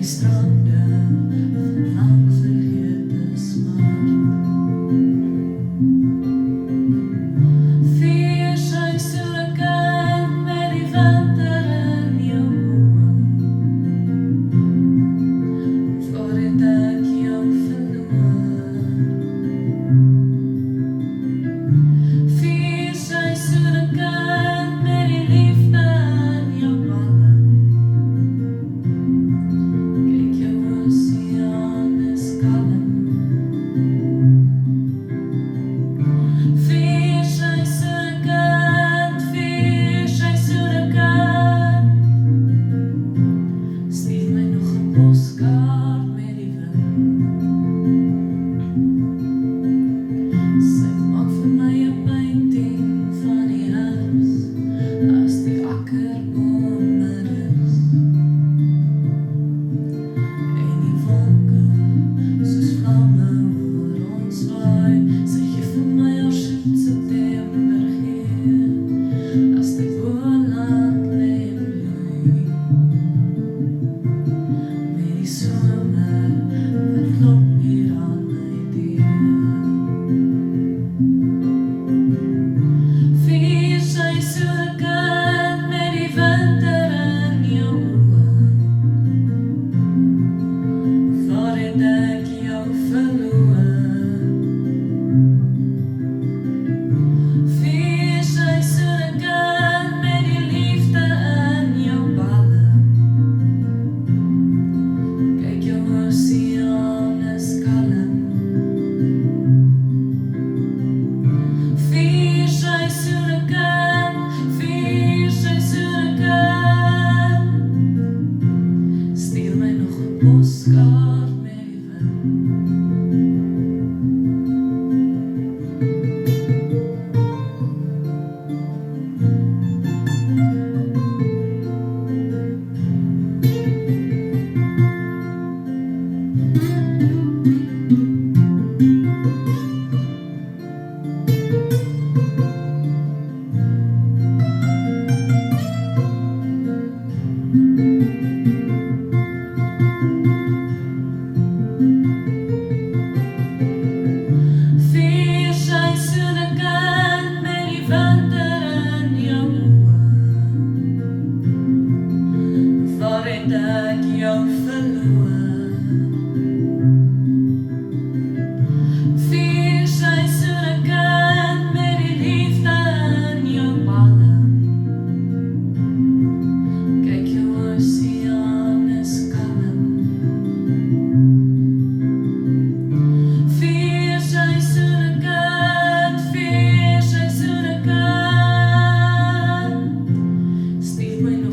die strande van lang vergete smart. Vier seisoene met die winter in jou oë, voordat ek jou verloor. Vier seisoene met die liefde in jou balle. Kyk, jou oseaan is kalm. Vier seisoene, stuur my nog 'n poskaart met die wind. Sy maak vir my 'n painting van die herfs, as die akkerbome rus. En die wolke soos vlamme oor ons waai. Sy gee vir my haar soet September geur, as die boland lê bloei. Met die somer wat klop hier aan my deur. Vier seisoene met die winter in jou oë, voordat ek jou verloor. Vier seisoene met die liefde in jou balle. Kyk, jou oseaan is kalm. Vier seisoene, stuur my nog 'n poskaart met die wind. Vier seisoene met die winter in jou oë, voordat ek jou verloor. Vier seisoene met die liefde in jou balle. Kyk, jou oseaan is kalm. Vier seisoene, stuur my nog